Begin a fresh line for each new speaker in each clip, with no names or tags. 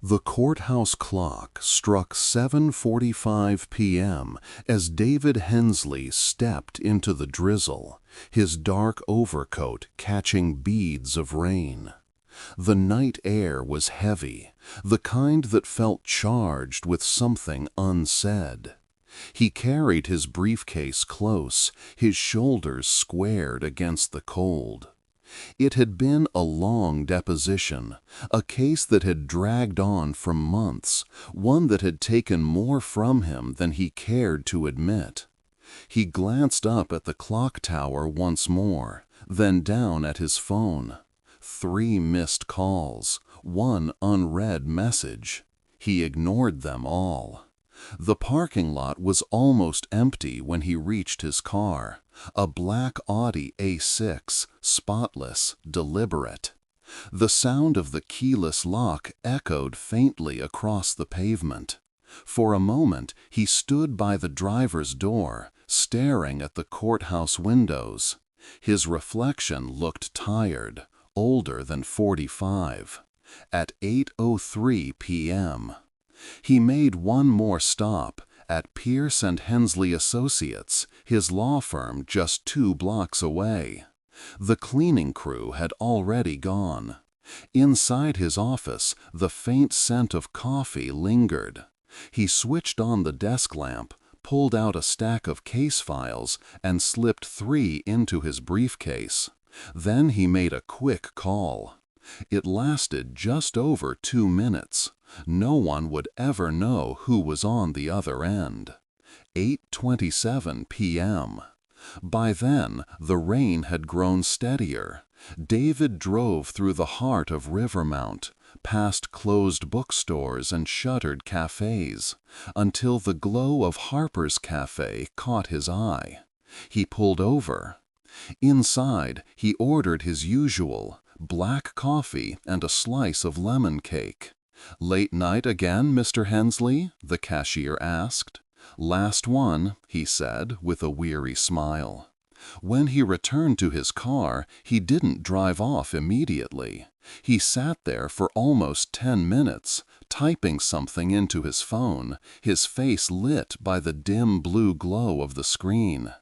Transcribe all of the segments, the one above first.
The courthouse clock struck 7:45 p.m. as David Hensley stepped into the drizzle, his dark overcoat catching beads of rain. The night air was heavy, the kind that felt charged with something unsaid. He carried his briefcase close, his shoulders squared against the cold. It had been a long deposition, a case that had dragged on for months, one that had taken more from him than he cared to admit. He glanced up at the clock tower once more, then down at his phone. 3 missed calls, 1 unread message. He ignored them all. The parking lot was almost empty when he reached his car, a black Audi A6, spotless, deliberate. The sound of the keyless lock echoed faintly across the pavement. For a moment, he stood by the driver's door, staring at the courthouse windows. His reflection looked tired, older than 45. At 8:03 p.m., he made one more stop at Pierce and Hensley Associates, his law firm just 2 blocks away. The cleaning crew had already gone. Inside his office, the faint scent of coffee lingered. He switched on the desk lamp, pulled out a stack of case files, and slipped 3 into his briefcase. Then he made a quick call. It lasted just over 2 minutes. No one would ever know who was on the other end. 8:27 p.m. By then, the rain had grown steadier. David drove through the heart of Rivermount, past closed bookstores and shuttered cafes, until the glow of Harper's Cafe caught his eye. He pulled over. Inside, he ordered his usual, black coffee and a slice of lemon cake. "Late night again, Mr. Hensley?" the cashier asked. "Last one," he said with a weary smile. When he returned to his car, he didn't drive off immediately. He sat there for almost 10 minutes, typing something into his phone, his face lit by the dim blue glow of the screen.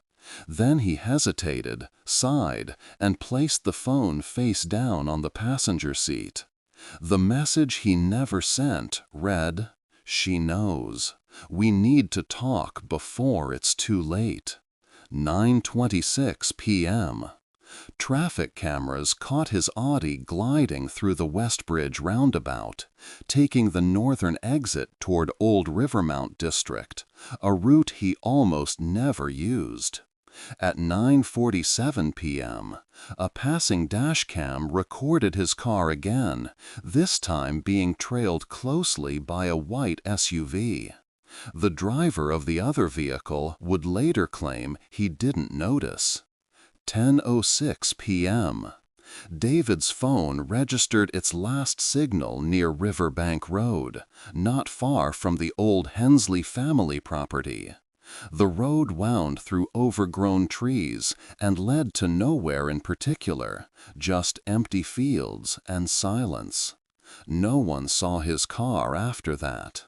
Then he hesitated, sighed, and placed the phone face down on the passenger seat. The message he never sent read, "She knows. We need to talk before it's too late." 9:26 p.m. Traffic cameras caught his Audi gliding through the Westbridge roundabout, taking the northern exit toward Old Rivermount District, a route he almost never used. At 9:47 p.m., a passing dashcam recorded his car again, this time being trailed closely by a white SUV. The driver of the other vehicle would later claim he didn't notice. 10:06 p.m. David's phone registered its last signal near Riverbank Road, not far from the old Hensley family property. The road wound through overgrown trees and led to nowhere in particular, just empty fields and silence. No one saw his car after that.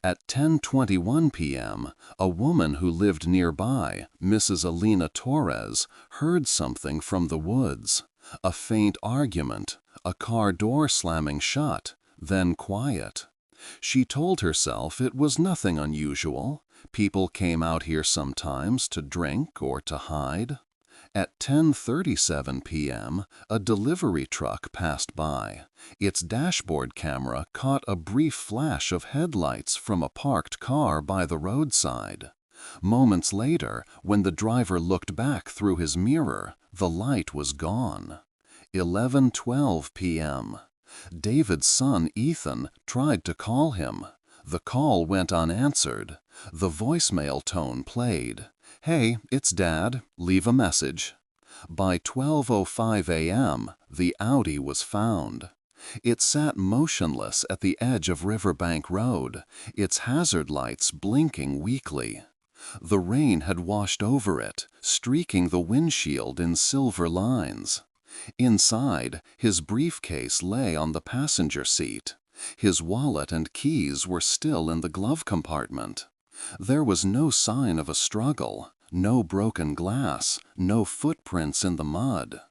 At 10:21 p.m., a woman who lived nearby, Mrs. Alina Torres, heard something from the woods. A faint argument, a car door slamming shut, then quiet. She told herself it was nothing unusual. People came out here sometimes to drink or to hide. At 10:37 p.m., a delivery truck passed by. Its dashboard camera caught a brief flash of headlights from a parked car by the roadside. Moments later, when the driver looked back through his mirror, the light was gone. 11:12 p.m. David's son Ethan tried to call him. The call went unanswered. The voicemail tone played. "Hey, it's Dad. Leave a message." By 12:05 a.m., the Audi was found. It sat motionless at the edge of Riverbank Road, its hazard lights blinking weakly. The rain had washed over it, streaking the windshield in silver lines. Inside, his briefcase lay on the passenger seat. His wallet and keys were still in the glove compartment. There was no sign of a struggle, no broken glass, no footprints in the mud.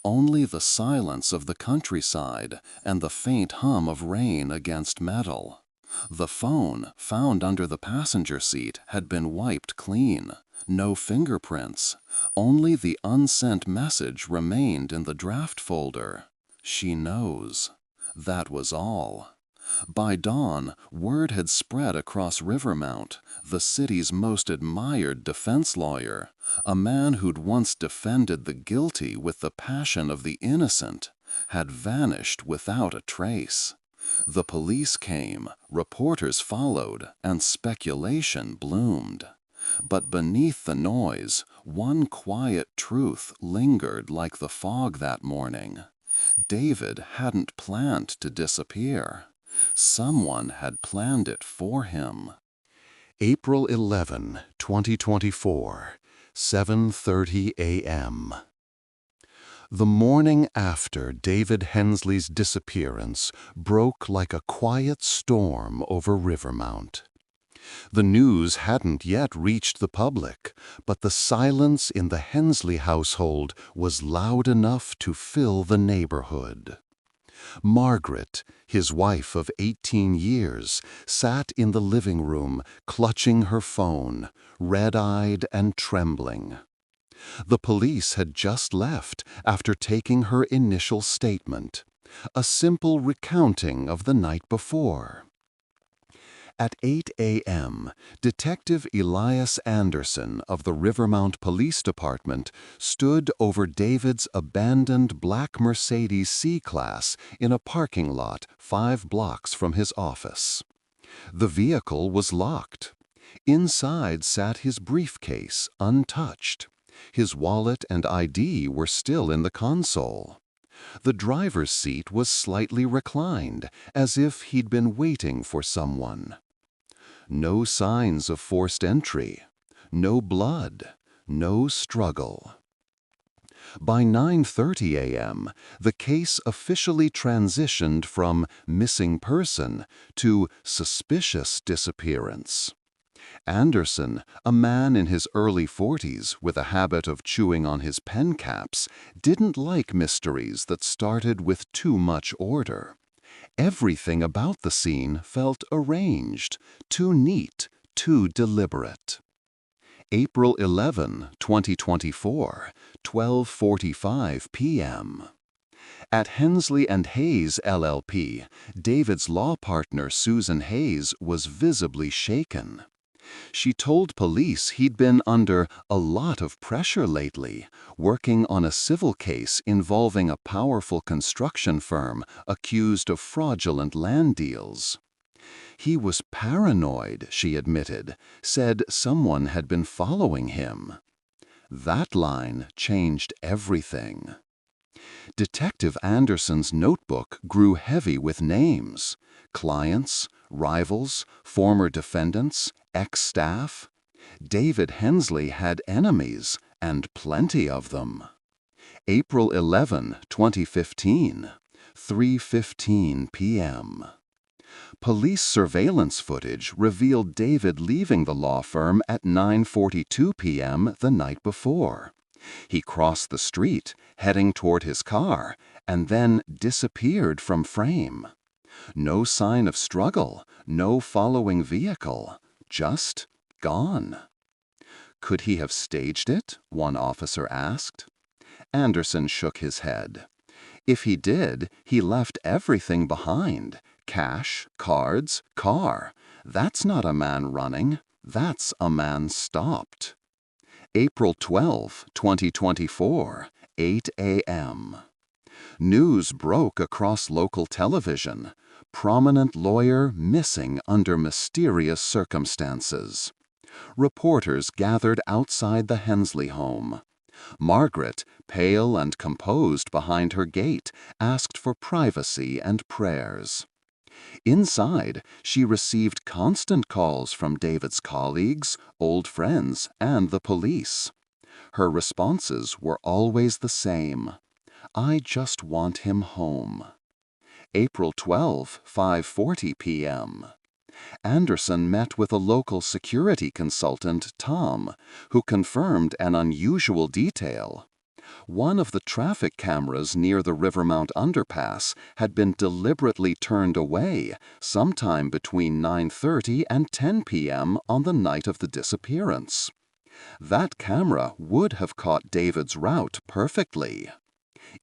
Only the silence of the countryside and the faint hum of rain against metal. The phone, found under the passenger seat, had been wiped clean. No fingerprints. Only the unsent message remained in the draft folder. She knows. That was all. By dawn, word had spread across Rivermount. The city's most admired defense lawyer, a man who'd once defended the guilty with the passion of the innocent, had vanished without a trace. The police came, reporters followed, and speculation bloomed. But beneath the noise, one quiet truth lingered like the fog that morning. David hadn't planned to disappear. Someone had planned it for him. April 11, 2024, 7:30 a.m. The morning after David Hensley's disappearance broke like a quiet storm over Rivermount. The news hadn't yet reached the public, but the silence in the Hensley household was loud enough to fill the neighborhood. Margaret, his wife of 18 years, sat in the living room, clutching her phone, red-eyed and trembling. The police had just left after taking her initial statement, a simple recounting of the night before. At 8 a.m., Detective Elias Anderson of the Rivermount Police Department stood over David's abandoned black Mercedes C-Class in a parking lot 5 blocks from his office. The vehicle was locked. Inside sat his briefcase, untouched. His wallet and ID were still in the console. The driver's seat was slightly reclined, as if he'd been waiting for someone. No signs of forced entry, no blood, no struggle. By 9:30 a.m., the case officially transitioned from missing person to suspicious disappearance. Anderson, a man in his early 40s with a habit of chewing on his pen caps, didn't like mysteries that started with too much order. Everything about the scene felt arranged, too neat, too deliberate. April 11, 2024, 12:45 p.m. At Hensley and Hayes LLP, David's law partner Susan Hayes was visibly shaken. She told police he'd been under a lot of pressure lately, working on a civil case involving a powerful construction firm accused of fraudulent land deals. He was paranoid, she admitted, said someone had been following him. That line changed everything. Detective Anderson's notebook grew heavy with names: clients, rivals, former defendants, ex-staff. David Hensley had enemies, and plenty of them. April 11, 2015, 3:15 p.m. Police surveillance footage revealed David leaving the law firm at 9:42 p.m. the night before. He crossed the street, heading toward his car, and then disappeared from frame. No sign of struggle, no following vehicle, just gone. Could he have staged it? One officer asked. Anderson shook his head. If he did, he left everything behind: cash, cards, car. That's not a man running. That's a man stopped. April 12, 2024, 8 a.m. News broke across local television. Prominent lawyer missing under mysterious circumstances. Reporters gathered outside the Hensley home. Margaret, pale and composed behind her gate, asked for privacy and prayers. Inside, she received constant calls from David's colleagues, old friends, and the police. Her responses were always the same: "I just want him home." April 12, 5:40 p.m. Anderson met with a local security consultant, Tom, who confirmed an unusual detail. One of the traffic cameras near the Rivermount underpass had been deliberately turned away sometime between 9:30 and 10 p.m. on the night of the disappearance. That camera would have caught David's route perfectly.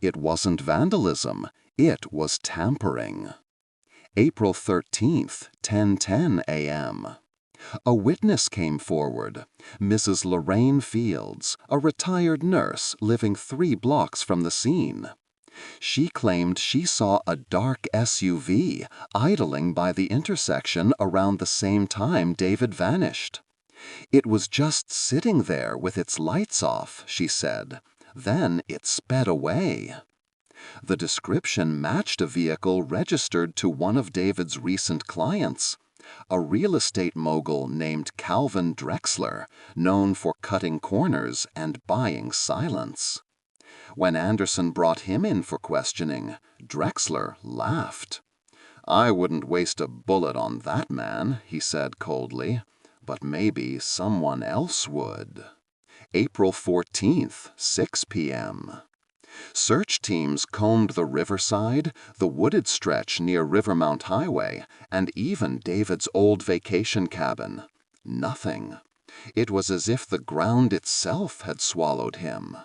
It wasn't vandalism, it was tampering. April 13th, 10:10 a.m. A witness came forward, Mrs. Lorraine Fields, a retired nurse living 3 blocks from the scene. She claimed she saw a dark SUV idling by the intersection around the same time David vanished. It was just sitting there with its lights off, she said. Then it sped away. The description matched a vehicle registered to one of David's recent clients, a real estate mogul named Calvin Drexler, known for cutting corners and buying silence. When Anderson brought him in for questioning, Drexler laughed. "I wouldn't waste a bullet on that man," he said coldly, "but maybe someone else would." April 14th, 6 p.m. Search teams combed the riverside, the wooded stretch near Rivermount Highway, and even David's old vacation cabin. Nothing. It was as if the ground itself had swallowed him.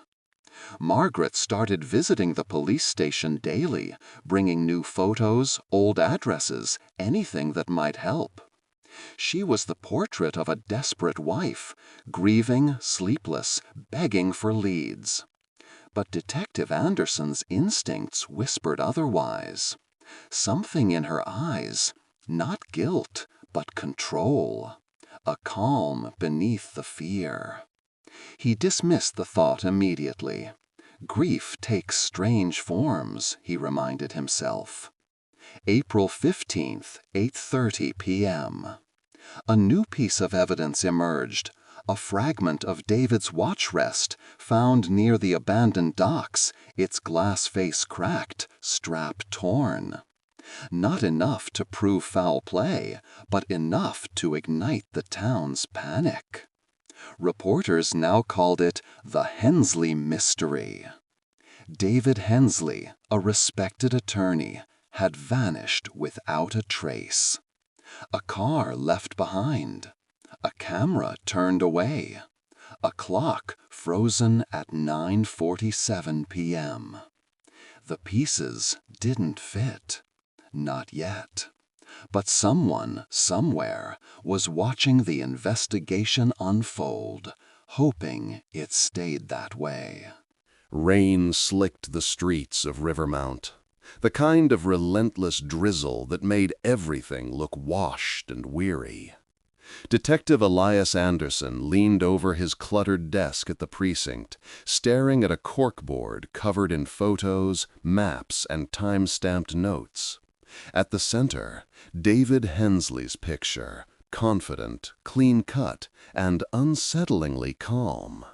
Margaret started visiting the police station daily, bringing new photos, old addresses, anything that might help. She was the portrait of a desperate wife, grieving, sleepless, begging for leads. But Detective Anderson's instincts whispered otherwise. Something in her eyes, not guilt, but control. A calm beneath the fear. He dismissed the thought immediately. Grief takes strange forms, he reminded himself. April 15th, 8:30 p.m. A new piece of evidence emerged. A fragment of David's watch rest found near the abandoned docks, its glass face cracked, strap torn. Not enough to prove foul play, but enough to ignite the town's panic. Reporters now called it the Hensley Mystery. David Hensley, a respected attorney, had vanished without a trace. A car left behind. A camera turned away. A clock frozen at 9:47 p.m. The pieces didn't fit. Not yet. But someone, somewhere, was watching the investigation unfold, hoping it stayed that way. Rain slicked the streets of Rivermount, the kind of relentless drizzle that made everything look washed and weary. Detective Elias Anderson leaned over his cluttered desk at the precinct, staring at a corkboard covered in photos, maps, and time-stamped notes. At the center, David Hensley's picture, confident, clean-cut, and unsettlingly calm.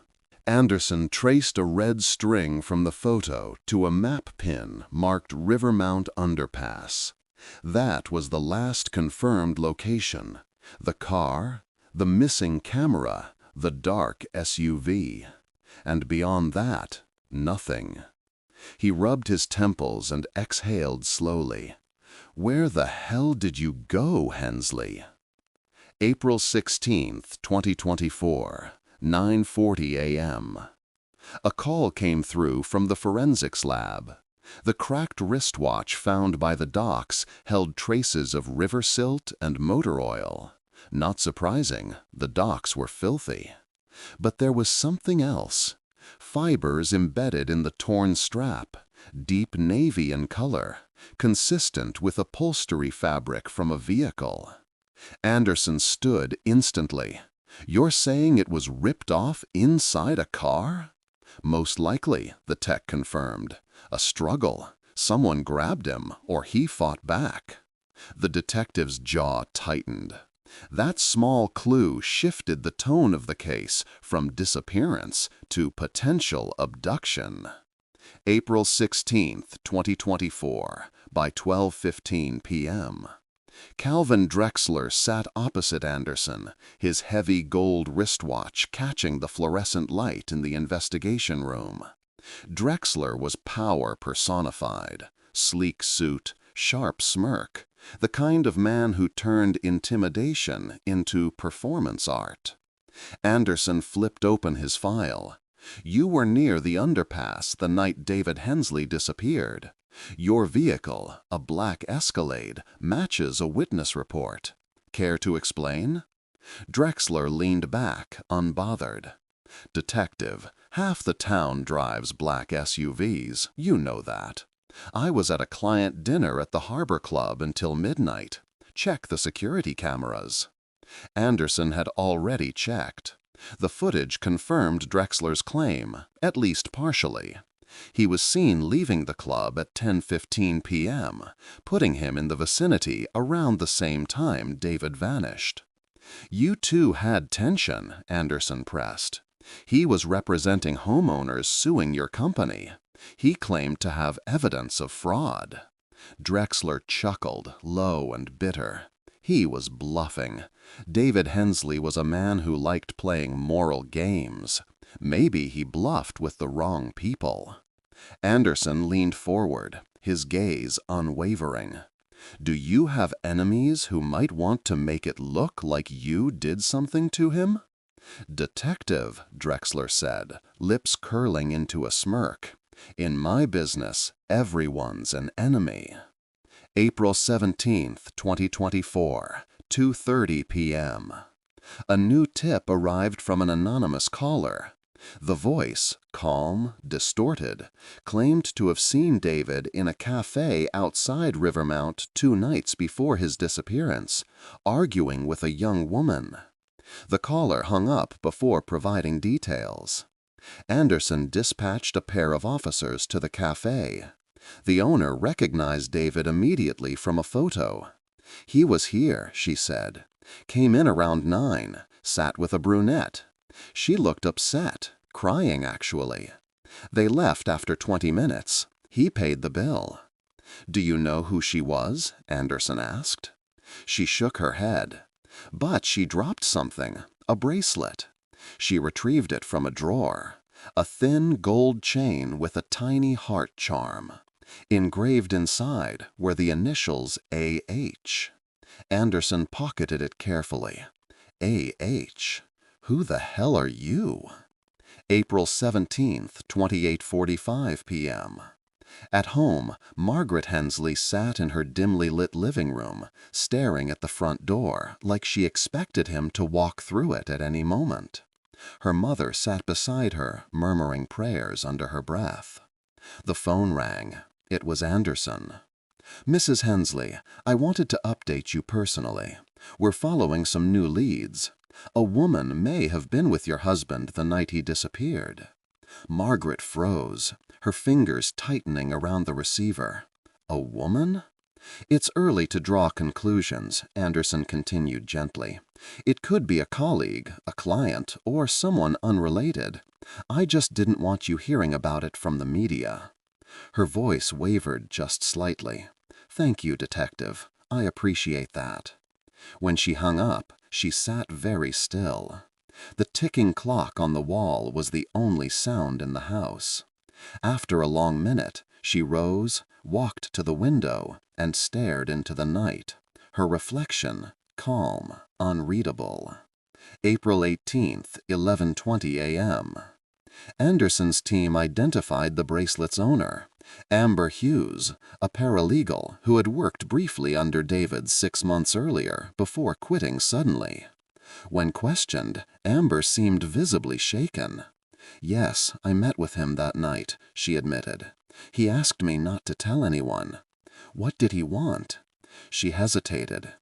Anderson traced a red string from the photo to a map pin marked Rivermount Underpass. That was the last confirmed location. The car, the missing camera, the dark SUV. And beyond that, nothing. He rubbed his temples and exhaled slowly. Where the hell did you go, Hensley? April 16th, 2024, 9:40 a.m. A call came through from the forensics lab. The cracked wristwatch found by the docks held traces of river silt and motor oil. Not surprising, the docks were filthy. But there was something else. Fibers embedded in the torn strap, deep navy in color, consistent with upholstery fabric from a vehicle. Anderson stood instantly. You're saying it was ripped off inside a car? Most likely, the tech confirmed. A struggle. Someone grabbed him, or he fought back. The detective's jaw tightened. That small clue shifted the tone of the case from disappearance to potential abduction. April 16th, 2024, by 12:15 p.m. Calvin Drexler sat opposite Anderson, his heavy gold wristwatch catching the fluorescent light in the investigation room. Drexler was power personified, sleek suit, sharp smirk, the kind of man who turned intimidation into performance art. Anderson flipped open his file. "You were near the underpass the night David Hensley disappeared. Your vehicle, a black Escalade, matches a witness report. Care to explain?" Drexler leaned back, unbothered. "Detective, half the town drives black SUVs, you know that. I was at a client dinner at the Harbor Club until midnight. Check the security cameras." Anderson had already checked. The footage confirmed Drexler's claim, at least partially. He was seen leaving the club at 10:15 p.m., putting him in the vicinity around the same time David vanished. "You two had tension," Anderson pressed. "He was representing homeowners suing your company. He claimed to have evidence of fraud." Drexler chuckled, low and bitter. He was bluffing. David Hensley was a man who liked playing moral games. Maybe he bluffed with the wrong people. Anderson leaned forward, his gaze unwavering. "Do you have enemies who might want to make it look like you did something to him?" "Detective," Drexler said, lips curling into a smirk. "In my business, everyone's an enemy." April 17th, 2024, 2:30 p.m. A new tip arrived from an anonymous caller. The voice, calm, distorted, claimed to have seen David in a cafe outside Rivermount 2 nights before his disappearance, arguing with a young woman. The caller hung up before providing details. Anderson dispatched a pair of officers to the cafe. The owner recognized David immediately from a photo. "He was here," she said. "Came in around 9, sat with a brunette. She looked upset, crying actually. They left after 20 minutes. He paid the bill." "Do you know who she was?" Anderson asked. She shook her head. "But she dropped something, a bracelet." She retrieved it from a drawer. A thin gold chain with a tiny heart charm. Engraved inside were the initials A.H. Anderson pocketed it carefully. A.H. Who the hell are you? April 17th, 28:45 p.m. At home, Margaret Hensley sat in her dimly lit living room, staring at the front door like she expected him to walk through it at any moment. Her mother sat beside her, murmuring prayers under her breath. The phone rang. It was Anderson. "Mrs. Hensley, I wanted to update you personally. We're following some new leads. A woman may have been with your husband the night he disappeared." Margaret froze, her fingers tightening around the receiver. "A woman?" "It's early to draw conclusions," Anderson continued gently. "It could be a colleague, a client, or someone unrelated. I just didn't want you hearing about it from the media." Her voice wavered just slightly. "Thank you, Detective. I appreciate that." When she hung up, she sat very still. The ticking clock on the wall was the only sound in the house. After a long minute, she rose, walked to the window, and stared into the night, her reflection calm, unreadable. April 18th, 11:20 a.m. Anderson's team identified the bracelet's owner, Amber Hughes, a paralegal who had worked briefly under David 6 months earlier before quitting suddenly. When questioned, Amber seemed visibly shaken. "Yes, I met with him that night," she admitted. "He asked me not to tell anyone." "What did he want?" She hesitated.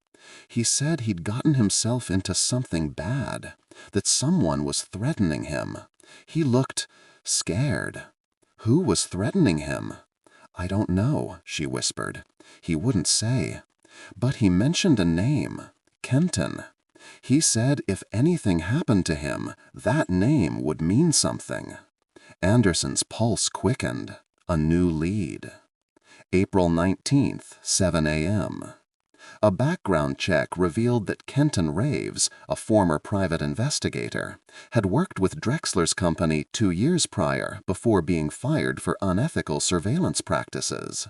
"He said he'd gotten himself into something bad, that someone was threatening him. He looked scared." "Who was threatening him?" "I don't know," she whispered. "He wouldn't say. But he mentioned a name, Kenton. He said if anything happened to him, that name would mean something." Anderson's pulse quickened. A new lead. April 19th, 7 a.m. A background check revealed that Kenton Raves, a former private investigator, had worked with Drexler's company 2 years prior before being fired for unethical surveillance practices.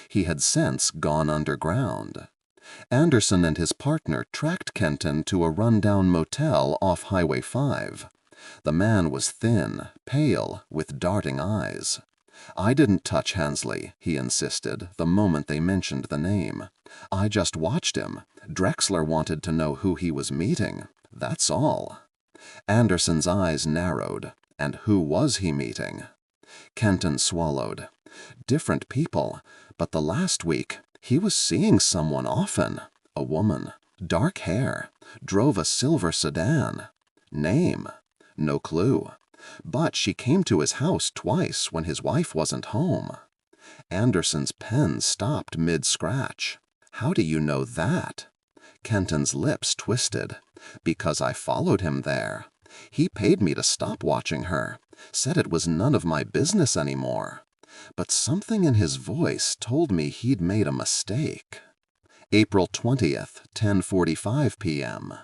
He had since gone underground. Anderson and his partner tracked Kenton to a rundown motel off Highway 5. The man was thin, pale, with darting eyes. "I didn't touch Hensley," he insisted the moment they mentioned the name. "I just watched him. Drexler wanted to know who he was meeting. That's all." Anderson's eyes narrowed. And who was he meeting? Kenton swallowed. Different people, but the last week he was seeing someone often. A woman, dark hair, drove a silver sedan. Name? No clue. But she came to his house twice when his wife wasn't home. Anderson's pen stopped mid-scratch. "How do you know that?" Kenton's lips twisted. "Because I followed him there. He paid me to stop watching her, said it was none of my business anymore. But something in his voice told me he'd made a mistake." April 20th, 10:45 p.m.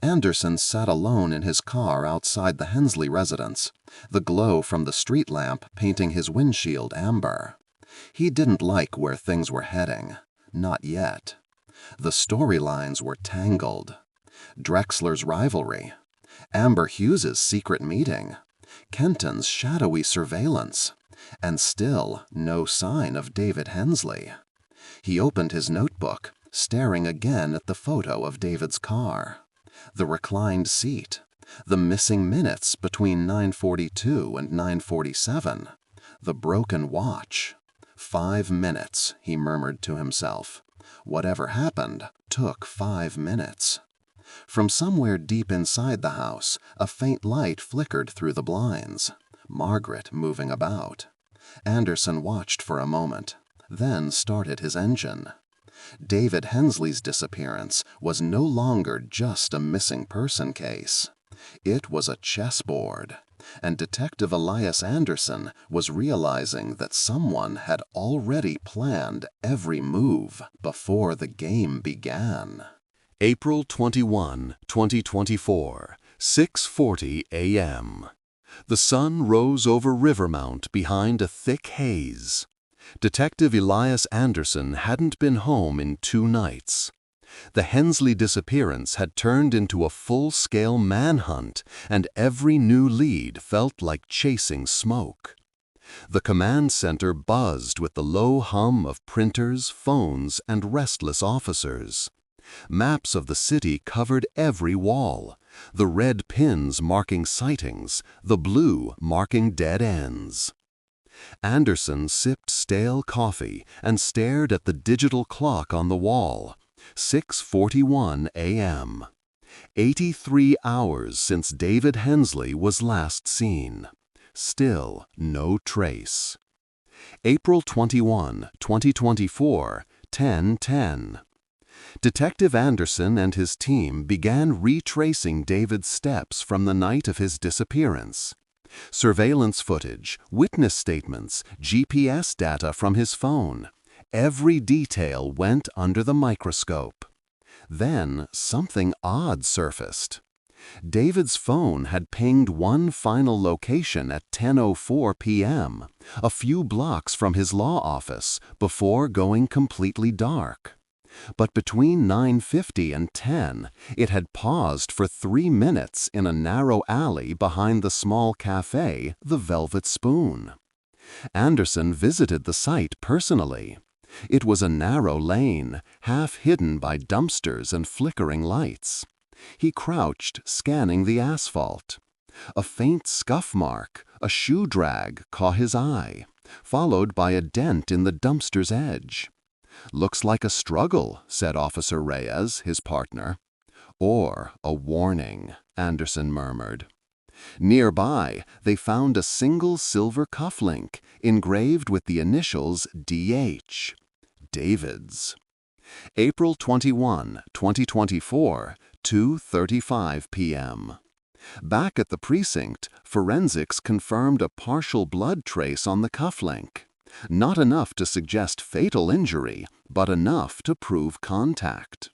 Anderson sat alone in his car outside the Hensley residence, the glow from the street lamp painting his windshield amber. He didn't like where things were heading. Not yet. The storylines were tangled. Drexler's rivalry, Amber Hughes's secret meeting, Kenton's shadowy surveillance, and still no sign of David Hensley. He opened his notebook, staring again at the photo of David's car. The reclined seat, the missing minutes between 9:42 and 9:47, the broken watch. 5 minutes, he murmured to himself. Whatever happened took 5 minutes. From somewhere deep inside the house, a faint light flickered through the blinds. Margaret moving about. Anderson watched for a moment, then started his engine. David Hensley's disappearance was no longer just a missing person case. It was a chessboard, and Detective Elias Anderson was realizing that someone had already planned every move before the game began. April 21, 2024, 6:40 a.m. The sun rose over Rivermount behind a thick haze. Detective Elias Anderson hadn't been home in 2 nights. The Hensley disappearance had turned into a full-scale manhunt, and every new lead felt like chasing smoke. The command center buzzed with the low hum of printers, phones, and restless officers. Maps of the city covered every wall, the red pins marking sightings, the blue marking dead ends. Anderson sipped stale coffee and stared at the digital clock on the wall. 6:41 a.m. 83 hours since David Hensley was last seen. Still no trace. April 21, 2024, 10:10. Detective Anderson and his team began retracing David's steps from the night of his disappearance. Surveillance footage, witness statements, GPS data from his phone. Every detail went under the microscope. Then something odd surfaced. David's phone had pinged one final location at 10:04 p.m., a few blocks from his law office, before going completely dark. But between 9:50 and 10, it had paused for 3 minutes in a narrow alley behind the small cafe, the Velvet Spoon. Anderson visited the site personally. It was a narrow lane, half hidden by dumpsters and flickering lights. He crouched, scanning the asphalt. A faint scuff mark, a shoe drag, caught his eye, followed by a dent in the dumpster's edge. "Looks like a struggle," said Officer Reyes, his partner. "Or a warning," Anderson murmured. Nearby, they found a single silver cufflink, engraved with the initials DH. David's. April 21, 2024, 2:35 p.m. Back at the precinct, forensics confirmed a partial blood trace on the cufflink. Not enough to suggest fatal injury, but enough to prove contact.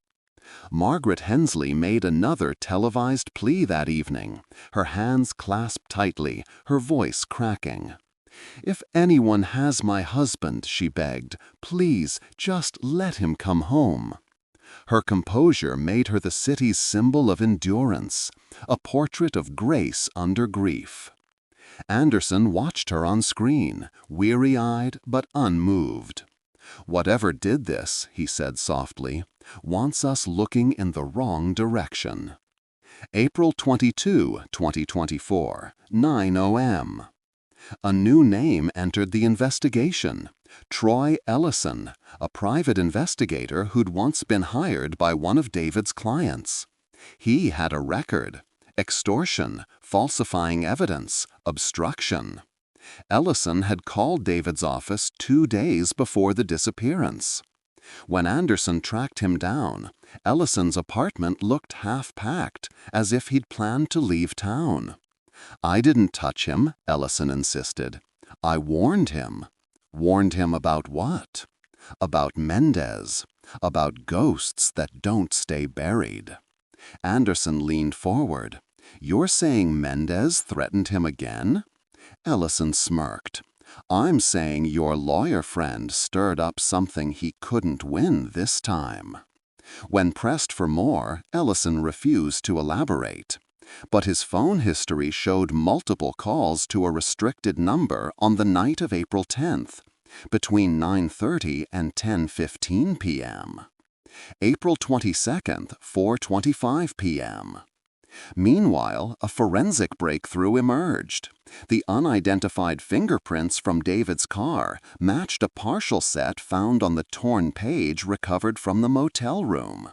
Margaret Hensley made another televised plea that evening, her hands clasped tightly, her voice cracking. "If anyone has my husband," she begged, "please just let him come home." Her composure made her the city's symbol of endurance, a portrait of grace under grief. Anderson watched her on screen, weary-eyed but unmoved. "Whatever did this," he said softly, "wants us looking in the wrong direction." April 22, 2024, 9 o.m. A new name entered the investigation. Troy Ellison, a private investigator who'd once been hired by one of David's clients. He had a record: extortion, falsifying evidence, obstruction. Ellison had called David's office 2 days before the disappearance. When Anderson tracked him down, Ellison's apartment looked half-packed, as if he'd planned to leave town. "I didn't touch him," Ellison insisted. "I warned him." Warned him about what? About Mendez. About ghosts that don't stay buried. Anderson leaned forward. "You're saying Mendez threatened him again?" Ellison smirked. "I'm saying your lawyer friend stirred up something he couldn't win this time." When pressed for more, Ellison refused to elaborate. But his phone history showed multiple calls to a restricted number on the night of April 10th, between 9:30 and 10:15 p.m. April 22nd, 4:25 p.m. Meanwhile, a forensic breakthrough emerged. The unidentified fingerprints from David's car matched a partial set found on the torn page recovered from the motel room.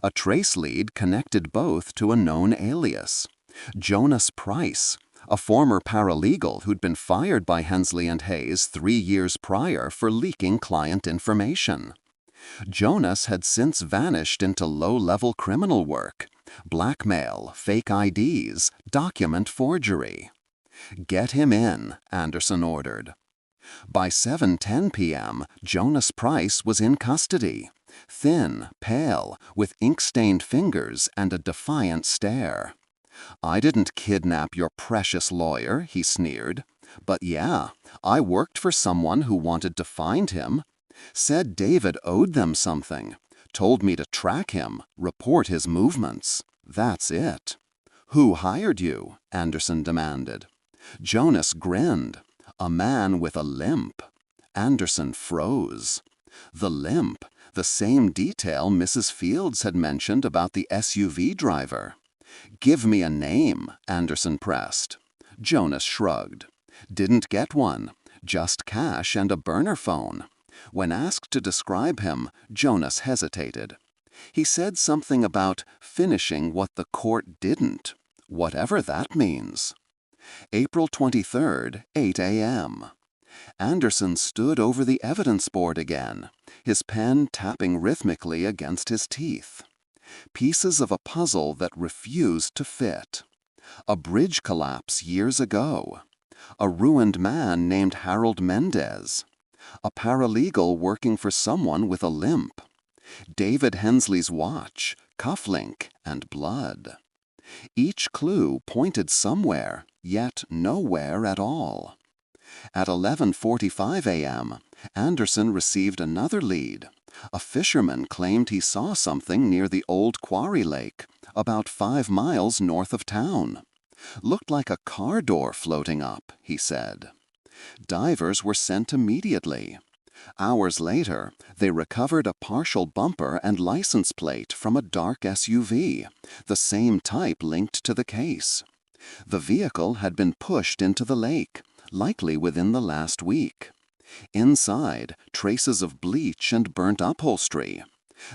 A trace lead connected both to a known alias: Jonas Price, a former paralegal who'd been fired by Hensley and Hayes 3 years prior for leaking client information. Jonas had since vanished into low-level criminal work: blackmail, fake IDs, document forgery. "Get him in," Anderson ordered. By 7:10 p.m., Jonas Price was in custody, thin, pale, with ink-stained fingers and a defiant stare. "I didn't kidnap your precious lawyer," he sneered. "But yeah, I worked for someone who wanted to find him. Said David owed them something. Told me to track him, report his movements. That's it." "Who hired you?" Anderson demanded. Jonas grinned. "A man with a limp." Anderson froze. The limp, the same detail Mrs. Fields had mentioned about the SUV driver. "Give me a name," Anderson pressed. Jonas shrugged. "Didn't get one. Just cash and a burner phone." When asked to describe him, Jonas hesitated. He said something about finishing what the court didn't, whatever that means. April 23rd, 8 a.m. Anderson stood over the evidence board again, his pen tapping rhythmically against his teeth. Pieces of a puzzle that refused to fit. A bridge collapse years ago. A ruined man named Harold Mendez. A paralegal working for someone with a limp. David Hensley's watch, cufflink, and blood. Each clue pointed somewhere, yet nowhere at all. At 11:45 a.m., Anderson received another lead. A fisherman claimed he saw something near the old quarry lake, about 5 miles north of town. "Looked like a car door floating up," he said. Divers were sent immediately. Hours later, they recovered a partial bumper and license plate from a dark SUV, the same type linked to the case. The vehicle had been pushed into the lake, likely within the last week. Inside, traces of bleach and burnt upholstery.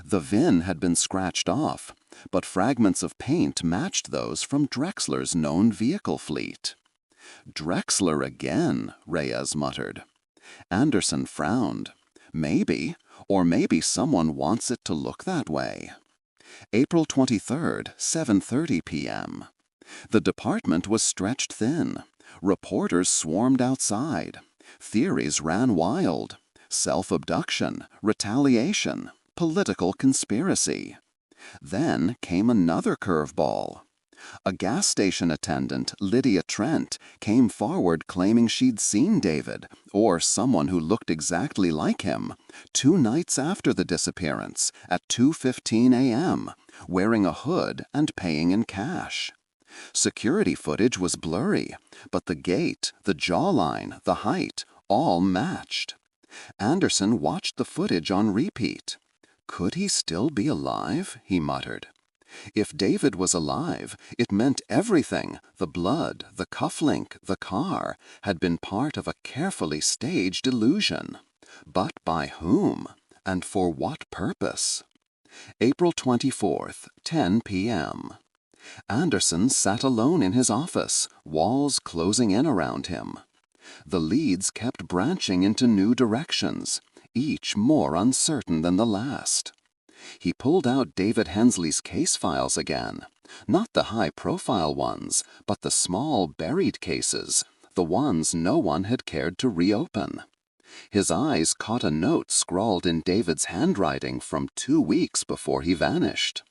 The VIN had been scratched off, but fragments of paint matched those from Drexler's known vehicle fleet. "Drexler again," Reyes muttered. Anderson frowned. "Maybe, or maybe someone wants it to look that way." April 23rd, 7:30 p.m. The department was stretched thin. Reporters swarmed outside.
Theories ran wild: self-abduction, retaliation, political conspiracy. Then came another curveball. A gas station attendant, Lydia Trent, came forward claiming she'd seen David, or someone who looked exactly like him, 2 nights after the disappearance, at 2:15 a.m., wearing a hood and paying in cash. Security footage was blurry, but the gait, the jawline, the height, all matched. Anderson watched the footage on repeat. Could he still be alive? He muttered. If David was alive, it meant everything, the blood, the cufflink, the car, had been part of a carefully staged illusion. But by whom? And for what purpose? April 24th, 10 p.m. Anderson sat alone in his office, walls closing in around him. The leads kept branching into new directions, each more uncertain than the last. He pulled out David Hensley's case files again, not the high-profile ones, but the small buried cases, the ones no one had cared to reopen. His eyes caught a note scrawled in David's handwriting from 2 weeks before he vanished.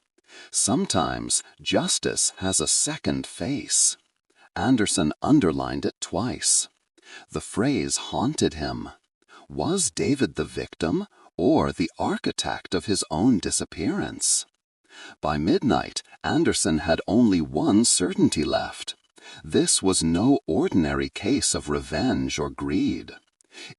Sometimes justice has a second face. Anderson underlined it twice. The phrase haunted him. Was David the victim or the architect of his own disappearance? By midnight, Anderson had only one certainty left. This was no ordinary case of revenge or greed.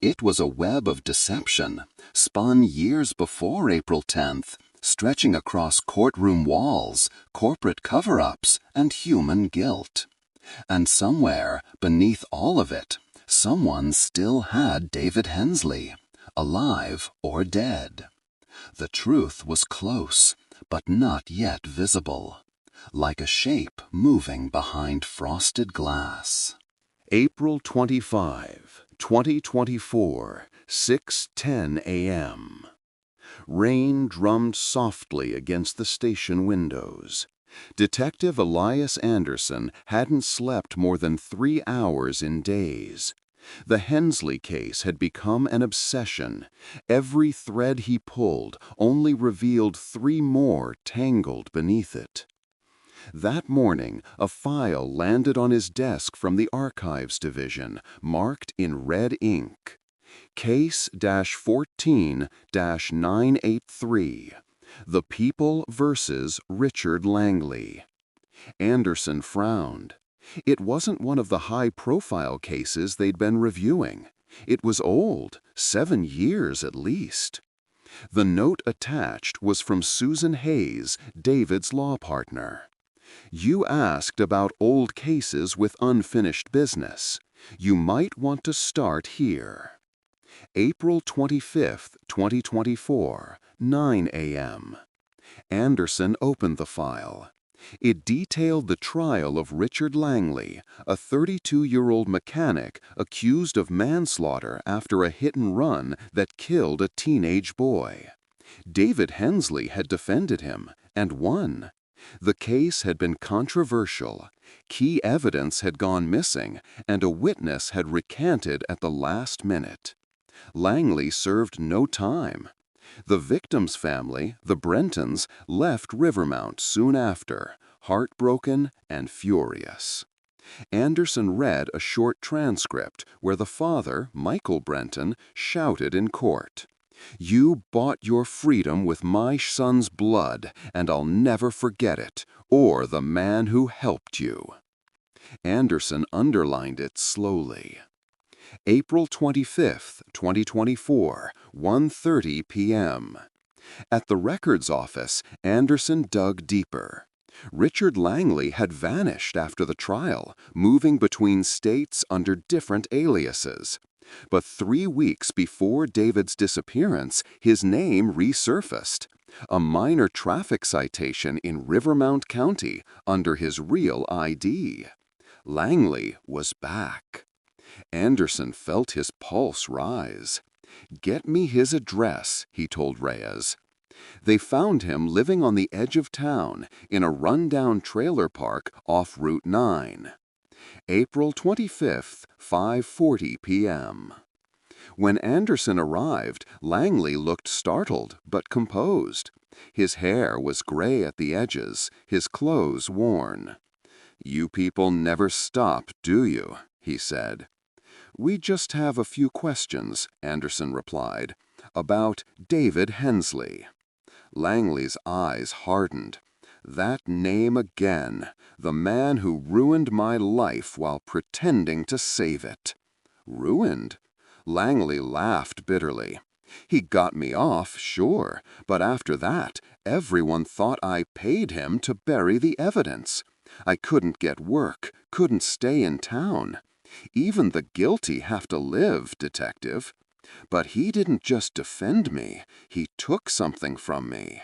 It was a web of deception, spun years before April 10th, stretching across courtroom walls, corporate cover-ups, and human guilt. And somewhere, beneath all of it, someone still had David Hensley, alive or dead. The truth was close, but not yet visible, like a shape moving behind frosted glass.
April 25, 2024, 6:10 a.m. Rain drummed softly against the station windows. Detective Elias Anderson hadn't slept more than 3 hours in days. The Hensley case had become an obsession. Every thread he pulled only revealed 3 more tangled beneath it. That morning, a file landed on his desk from the Archives Division, marked in red ink. Case-14-983. The People vs. Richard Langley. Anderson frowned. It wasn't one of the high-profile cases they'd been reviewing. It was old, 7 years at least. The note attached was from Susan Hayes, David's law partner. You asked about old cases with unfinished business. You might want to start here. April 25, 2024, 9 a.m. Anderson opened the file. It detailed the trial of Richard Langley, a 32-year-old mechanic accused of manslaughter after a hit-and-run that killed a teenage boy. David Hensley had defended him and won. The case had been controversial. Key evidence had gone missing, and a witness had recanted at the last minute. Langley served no time. The victim's family, the Brentons, left Rivermount soon after, heartbroken and furious. Anderson read a short transcript where the father, Michael Brenton, shouted in court, "You bought your freedom with my son's blood, and I'll never forget it, or the man who helped you." Anderson underlined it slowly. April 25, 2024, 1:30 p.m. At the records office, Anderson dug deeper. Richard Langley had vanished after the trial, moving between states under different aliases. But 3 weeks before David's disappearance, his name resurfaced. A minor traffic citation in Rivermount County under his real ID. Langley was back. Anderson felt his pulse rise. "Get me his address," he told Reyes. They found him living on the edge of town in a rundown trailer park off Route 9. April 25th, 5:40 p.m.
When Anderson arrived, Langley looked startled but composed. His hair was gray at the edges, his clothes worn. "You people never stop, do you?" he said. "We just have a few questions," Anderson replied, "about David Hensley." Langley's eyes hardened. That name again, the man who ruined my life while pretending to save it. Ruined? Langley laughed bitterly. "He got me off, sure, but after that, everyone thought I paid him to bury the evidence. I couldn't get work, couldn't stay in town. Even the guilty have to live, Detective. But he didn't just defend me, he took something from me."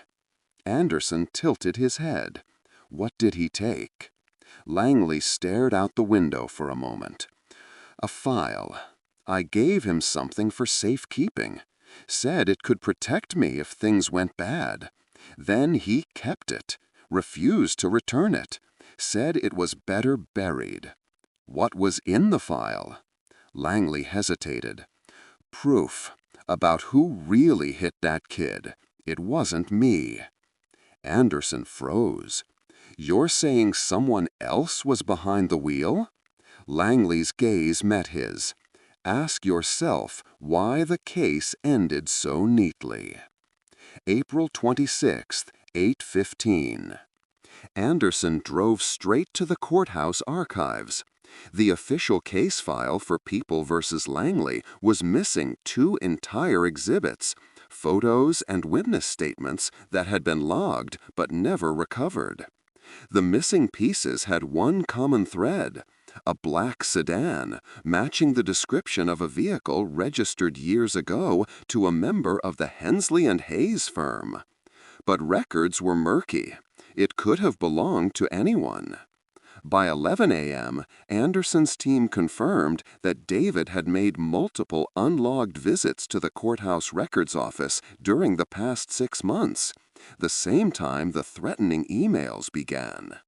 Anderson tilted his head. What did he take? Langley stared out the window for a moment. "A file. I gave him something for safekeeping. Said it could protect me if things went bad. Then he kept it, refused to return it, said it was better buried." "What was in the file?" Langley hesitated. "Proof about who really hit that kid. It wasn't me." Anderson froze. "You're saying someone else was behind the wheel?" Langley's gaze met his. "Ask yourself why the case ended so neatly." April 26th, 8:15. Anderson drove straight to the courthouse archives. The official case file for People v. Langley was missing 2 entire exhibits, photos and witness statements that had been logged but never recovered. The missing pieces had one common thread: a black sedan, matching the description of a vehicle registered years ago to a member of the Hensley and Hayes firm. But records were murky. It could have belonged to anyone. By 11 a.m., Anderson's team confirmed that David had made multiple unlogged visits to the courthouse records office during the past 6 months, the same time the threatening emails began.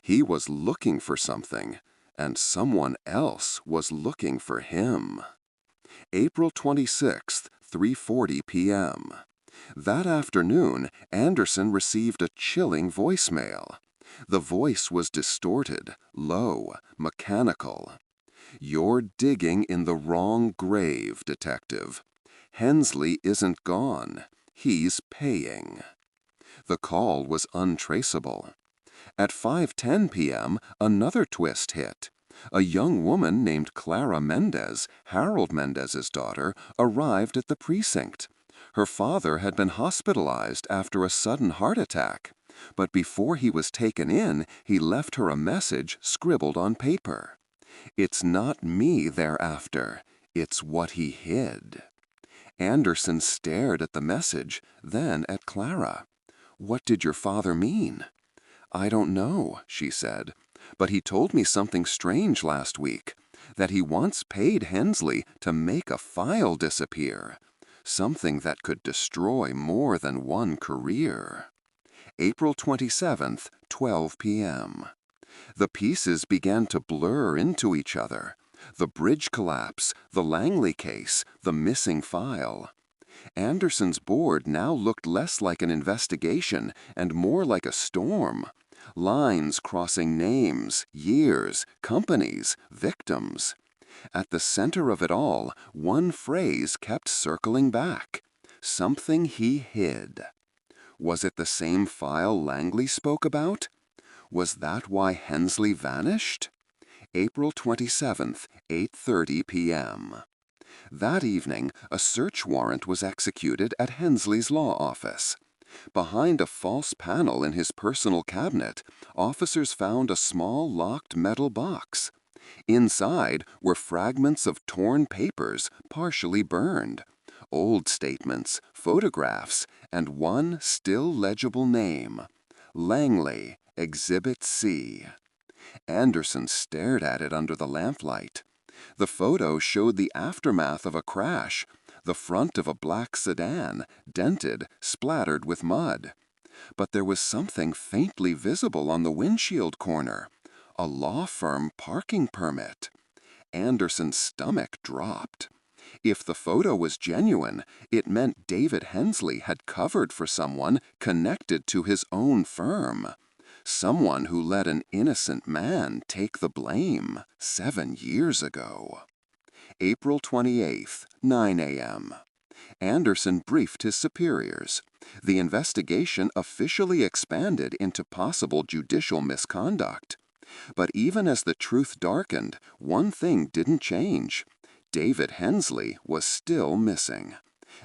He was looking for something, and someone else was looking for him. April 26th, 3:40 p.m. That afternoon, Anderson received a chilling voicemail. The voice was distorted, low, mechanical. "You're digging in the wrong grave, Detective. Hensley isn't gone. He's paying." The call was untraceable. At 5:10 p.m., another twist hit. A young woman named Clara Mendez, Harold Mendez's daughter, arrived at the precinct. Her father had been hospitalized after a sudden heart attack, but before he was taken in, he left her a message scribbled on paper. "It's not me they're after, it's what he hid." Anderson stared at the message, then at Clara. "What did your father mean?" "I don't know," she said, "but he told me something strange last week, that he once paid Hensley to make a file disappear, something that could destroy more than one career." April 27th, 12 p.m. The pieces began to blur into each other. The bridge collapse, the Langley case, the missing file. Anderson's board now looked less like an investigation and more like a storm. Lines crossing names, years, companies, victims. At the center of it all, one phrase kept circling back. Something he hid. Was it the same file Langley spoke about? Was that why Hensley vanished? April 27th, 8:30 p.m. That evening, a search warrant was executed at Hensley's law office. Behind a false panel in his personal cabinet, officers found a small locked metal box. Inside were fragments of torn papers, partially burned, old statements, photographs, and one still legible name: Langley, Exhibit C. Anderson stared at it under the lamplight. The photo showed the aftermath of a crash, the front of a black sedan, dented, splattered with mud. But there was something faintly visible on the windshield corner: a law firm parking permit. Anderson's stomach dropped. If the photo was genuine, it meant David Hensley had covered for someone connected to his own firm. Someone who let an innocent man take the blame 7 years ago. April 28th, 9 a.m. Anderson briefed his superiors. The investigation officially expanded into possible judicial misconduct. But even as the truth darkened, one thing didn't change. David Hensley was still missing,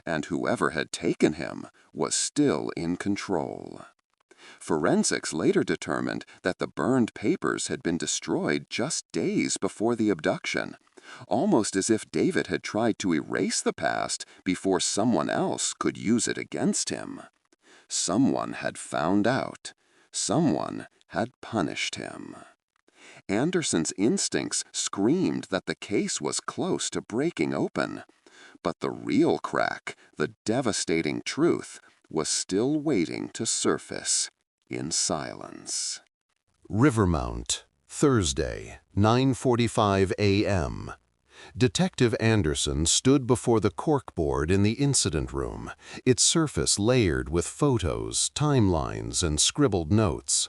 and whoever had taken him was still in control. Forensics later determined that the burned papers had been destroyed just days before the abduction, almost as if David had tried to erase the past before someone else could use it against him. Someone had found out. Someone had punished him. Anderson's instincts screamed that the case was close to breaking open. But the real crack, the devastating truth, was still waiting to surface in silence.
Rivermount, Thursday, 9:45 a.m. Detective Anderson stood before the corkboard in the incident room, its surface layered with photos, timelines, and scribbled notes.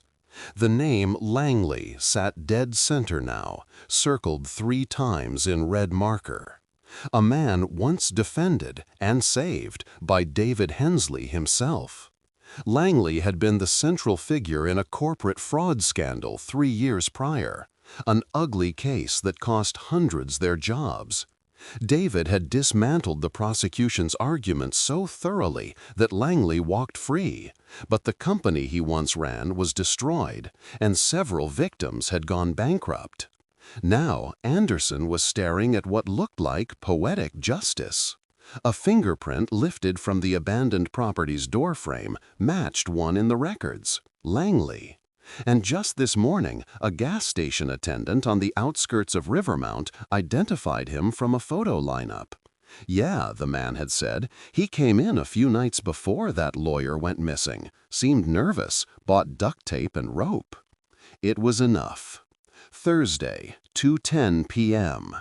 The name Langley sat dead center now, circled 3 times in red marker. A man once defended and saved by David Hensley himself. Langley had been the central figure in a corporate fraud scandal 3 years prior, an ugly case that cost hundreds their jobs. David had dismantled the prosecution's arguments so thoroughly that Langley walked free, but the company he once ran was destroyed, and several victims had gone bankrupt. Now Anderson was staring at what looked like poetic justice. A fingerprint lifted from the abandoned property's doorframe matched one in the records, Langley. And just this morning, a gas station attendant on the outskirts of Rivermount identified him from a photo lineup. Yeah, the man had said, he came in a few nights before that lawyer went missing, seemed nervous, bought duct tape and rope. It was enough. Thursday, 2:10 p.m.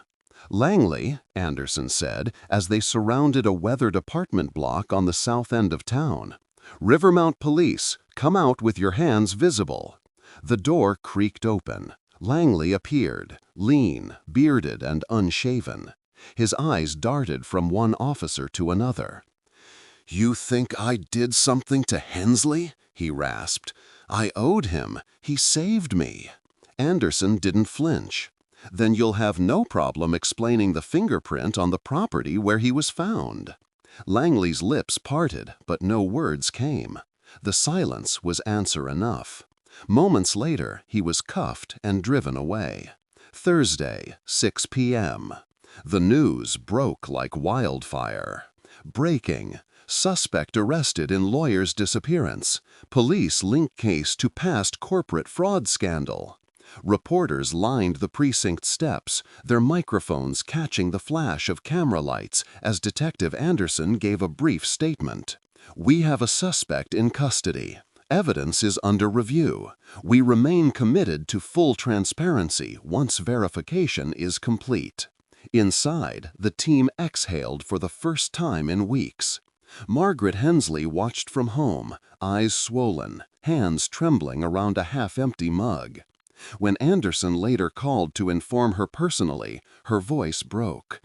Langley, Anderson said, as they surrounded a weathered apartment block on the south end of town. Rivermount Police, come out with your hands visible. The door creaked open. Langley appeared, lean, bearded, and unshaven. His eyes darted from one officer to another. "You think I did something to Hensley?" he rasped. "I owed him. He saved me." Anderson didn't flinch. "Then you'll have no problem explaining the fingerprint on the property where he was found." Langley's lips parted, but no words came. The silence was answer enough. Moments later, he was cuffed and driven away. Thursday, 6 p.m. The news broke like wildfire. Breaking: suspect arrested in lawyer's disappearance. Police link case to past corporate fraud scandal. Reporters lined the precinct steps, their microphones catching the flash of camera lights as Detective Anderson gave a brief statement. "We have a suspect in custody. Evidence is under review. We remain committed to full transparency once verification is complete." Inside, the team exhaled for the first time in weeks. Margaret Hensley watched from home, eyes swollen, hands trembling around a half-empty mug. When Anderson later called to inform her personally, her voice broke.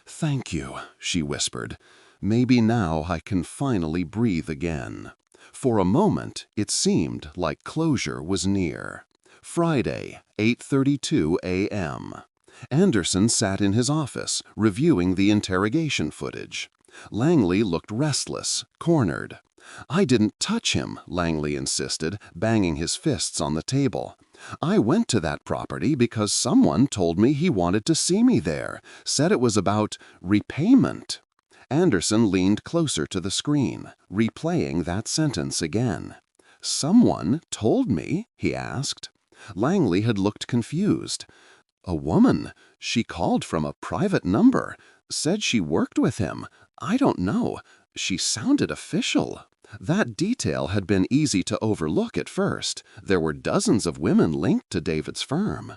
"Thank you," she whispered. "Maybe now I can finally breathe again." For a moment, it seemed like closure was near. Friday, 8:32 a.m. Anderson sat in his office, reviewing the interrogation footage. Langley looked restless, cornered. "I didn't touch him," Langley insisted, banging his fists on the table. "I went to that property because someone told me he wanted to see me there, said it was about repayment." Anderson leaned closer to the screen, replaying that sentence again. "Someone told me?" he asked. Langley had looked confused. "A woman. She called from a private number. Said she worked with him. I don't know. She sounded official." That detail had been easy to overlook at first. There were dozens of women linked to David's firm.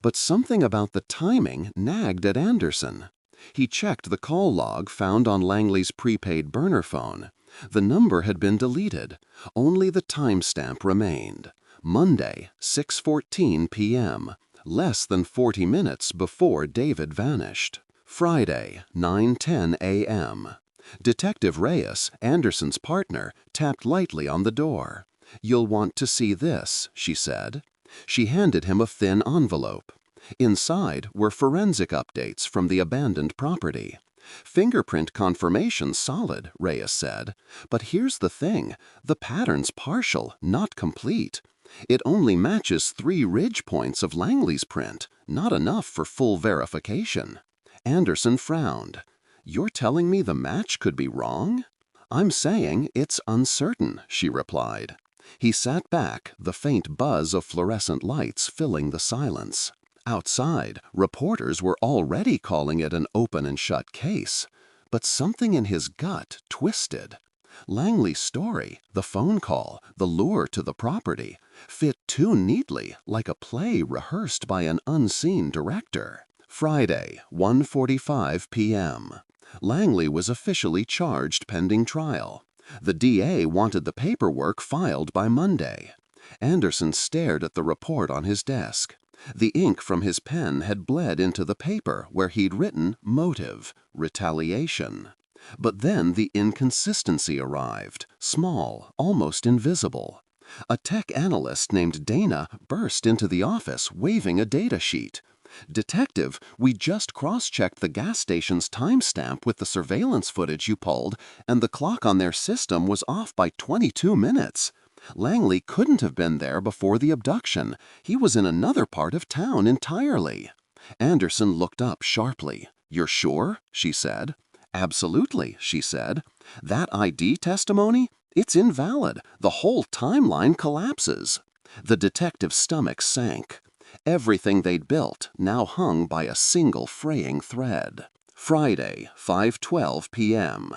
But something about the timing nagged at Anderson.
He checked the call log found on Langley's prepaid burner phone. The number had been deleted. Only the timestamp remained. Monday, 6:14 p.m., less than 40 minutes before David vanished. Friday, 9:10 a.m. Detective Reyes, Anderson's partner, tapped lightly on the door. "You'll want to see this," she said. She handed him a thin envelope. Inside were forensic updates from the abandoned property. "Fingerprint confirmation solid," Reyes said. "But here's the thing, the pattern's partial, not complete. It only matches 3 ridge points of Langley's print, not enough for full verification." Anderson frowned. "You're telling me the match could be wrong?" "I'm saying it's uncertain," she replied. He sat back, the faint buzz of fluorescent lights filling the silence. Outside, reporters were already calling it an open and shut case. But something in his gut twisted. Langley's story, the phone call, the lure to the property, fit too neatly, like a play rehearsed by an unseen director. Friday, 1:45 p.m. Langley was officially charged pending trial. The DA wanted the paperwork filed by Monday. Anderson stared at the report on his desk. The ink from his pen had bled into the paper where he'd written motive, retaliation. But then the inconsistency arrived, small, almost invisible. A tech analyst named Dana burst into the office waving a data sheet. "Detective, we just cross-checked the gas station's timestamp with the surveillance footage you pulled, and the clock on their system was off by 22 minutes. Langley couldn't have been there before the abduction. He was in another part of town entirely." Anderson looked up sharply. "You're sure?" she said. "Absolutely," she said. "That ID testimony? It's invalid. The whole timeline collapses." The detective's stomach sank. Everything they'd built now hung by a single fraying thread. Friday, 5:12 p.m.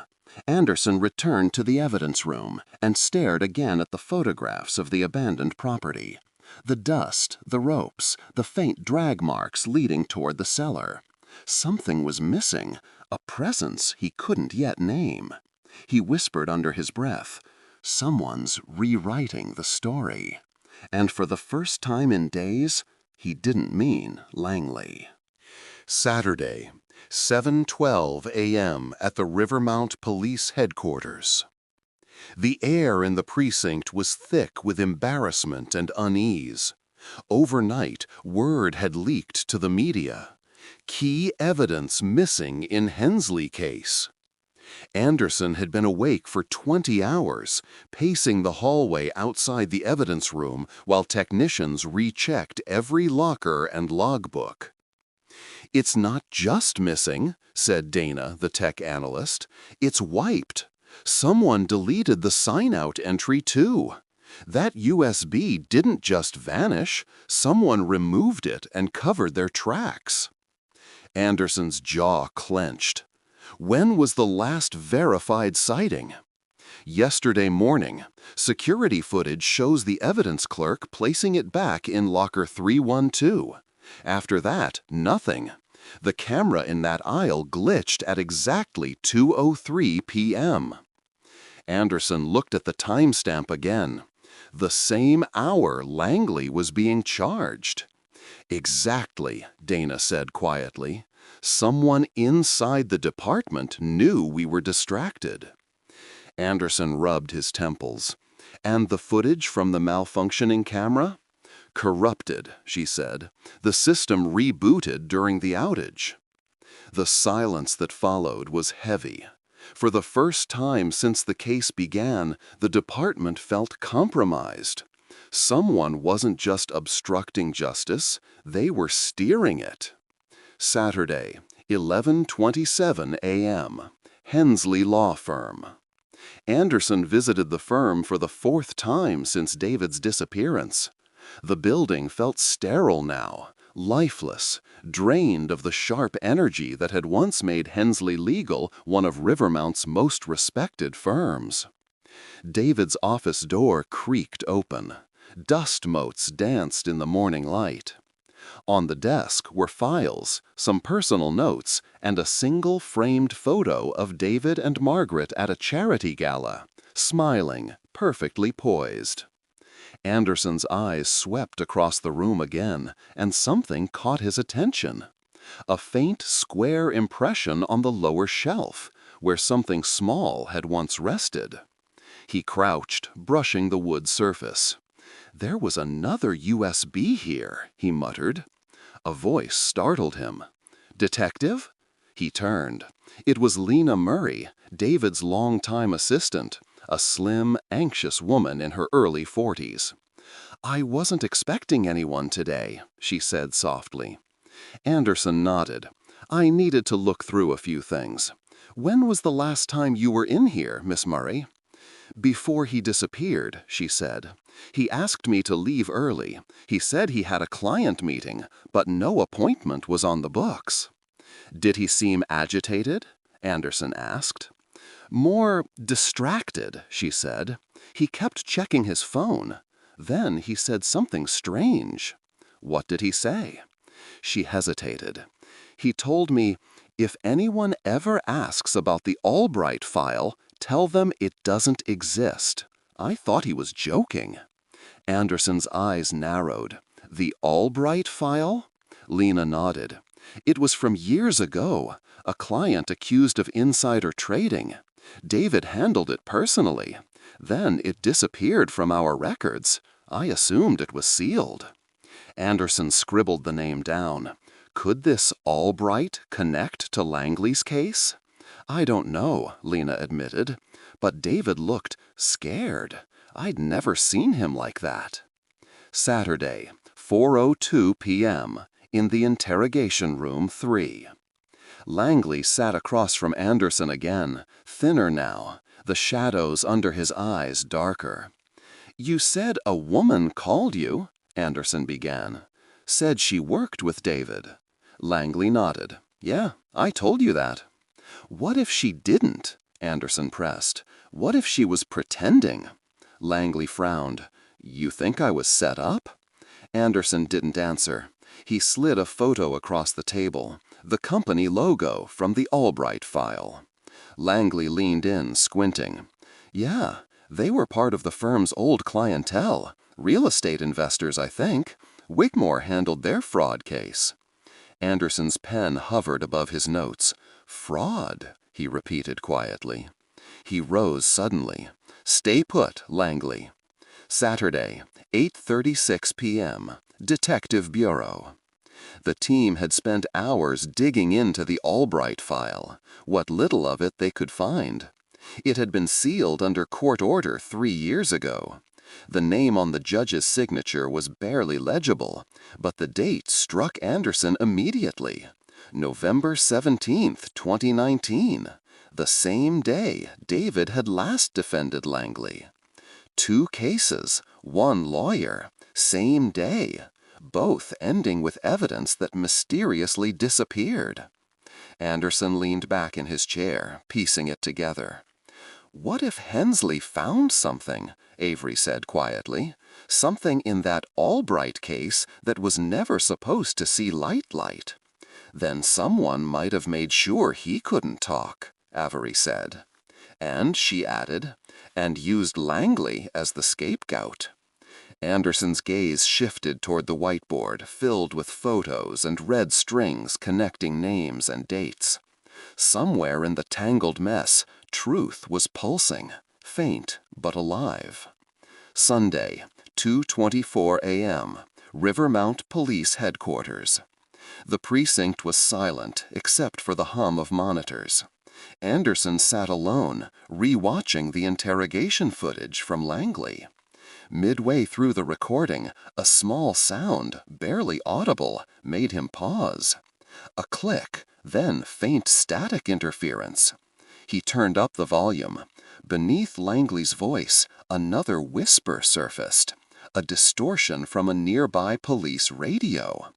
Anderson returned to the evidence room and stared again at the photographs of the abandoned property. The dust, the ropes, the faint drag marks leading toward the cellar. Something was missing, a presence he couldn't yet name. He whispered under his breath, "Someone's rewriting the story." And for the first time in days, he didn't mean Langley.
Saturday, 7:12 a.m. at the Rivermount Police Headquarters. The air in the precinct was thick with embarrassment and unease. Overnight, word had leaked to the media. Key evidence missing in Hensley case. Anderson had been awake for 20 hours, pacing the hallway outside the evidence room while technicians rechecked every locker and logbook. "It's not just missing," said Dana, the tech analyst. "It's wiped. Someone deleted the sign-out entry too. That USB didn't just vanish. Someone removed it and covered their tracks." Anderson's jaw clenched. When was the last verified sighting? Yesterday morning, security footage shows the evidence clerk placing it back in locker 312. After that, nothing. The camera in that aisle glitched at exactly 2:03 p.m. Anderson looked at the timestamp again. The same hour Langley was being charged. "Exactly," Dana said quietly. "Someone inside the department knew we were distracted." Anderson rubbed his temples. "And the footage from the malfunctioning camera?" "Corrupted," she said. "The system rebooted during the outage." The silence that followed was heavy. For the first time since the case began, the department felt compromised. Someone wasn't just obstructing justice, they were steering it. Saturday, 11:27 a.m. Hensley Law Firm. Anderson visited the firm for the 4th time since David's disappearance. The building felt sterile now, lifeless, drained of the sharp energy that had once made Hensley Legal one of Rivermount's most respected firms. David's office door creaked open. Dust motes danced in the morning light.
On the desk were files, some personal notes, and a single framed photo of David and Margaret at a charity gala, smiling, perfectly poised. Anderson's eyes swept across the room again, and something caught his attention. A faint square impression on the lower shelf, where something small had once rested. He crouched, brushing the wood surface. "There was another USB here," he muttered. A voice startled him. "Detective?" He turned. It was Lena Murray, David's longtime assistant, a slim, anxious woman in her early 40s. "I wasn't expecting anyone today," she said softly. Anderson nodded. "I needed to look through a few things. When was the last time you were in here, Miss Murray?" "Before he disappeared," she said. "He asked me to leave early. He said he had a client meeting, but no appointment was on the books." "Did he seem agitated?" Anderson asked. "More distracted," she said. "He kept checking his phone. Then he said something strange." "What did he say?" She hesitated. "He told me, 'If anyone ever asks about the Albright file, tell them it doesn't exist.' I thought he was joking." Anderson's eyes narrowed. "The Albright file?" Lena nodded. "It was from years ago, a client accused of insider trading. David handled it personally. Then it disappeared from our records. I assumed it was sealed." Anderson scribbled the name down. Could this Albright connect to Langley's case? "I don't know," Lena admitted, "but David looked scared. I'd never seen him like that." Saturday, 4:02 p.m., in the interrogation room 3. Langley sat across from Anderson again, thinner now, the shadows under his eyes darker. "You said a woman called you," Anderson began. "Said she worked with David." Langley nodded. "Yeah, I told you that." "What if she didn't?" Anderson pressed. "What if she was pretending?" Langley frowned. "You think I was set up?" Anderson didn't answer. He slid a photo across the table, the company logo from the Albright file. Langley leaned in, squinting. "Yeah, they were part of the firm's old clientele. Real estate investors, I think. Wigmore handled their fraud case." Anderson's pen hovered above his notes. "Fraud," he repeated quietly. He rose suddenly. "Stay put, Langley." Saturday, 8:36 p.m., Detective Bureau. The team had spent hours digging into the Albright file, what little of it they could find. It had been sealed under court order 3 years ago. The name on the judge's signature was barely legible, but the date struck Anderson immediately. November 17th, 2019, the same day David had last defended Langley. 2 cases, 1 lawyer, same day, both ending with evidence that mysteriously disappeared. Anderson leaned back in his chair, piecing it together. "What if Hensley found something?" Avery said quietly. "Something in that Albright case that was never supposed to see light. Then someone might have made sure he couldn't talk," Avery said. And she added, "and used Langley as the scapegoat." Anderson's gaze shifted toward the whiteboard, filled with photos and red strings connecting names and dates. Somewhere in the tangled mess, truth was pulsing, faint but alive. Sunday, 2:24 a.m., Rivermount Police Headquarters. The precinct was silent except for the hum of monitors. Anderson sat alone, re-watching the interrogation footage from Langley. Midway through the recording, a small sound, barely audible, made him pause. A click, then faint static interference. He turned up the volume. Beneath Langley's voice, another whisper surfaced, a distortion from a nearby police radio.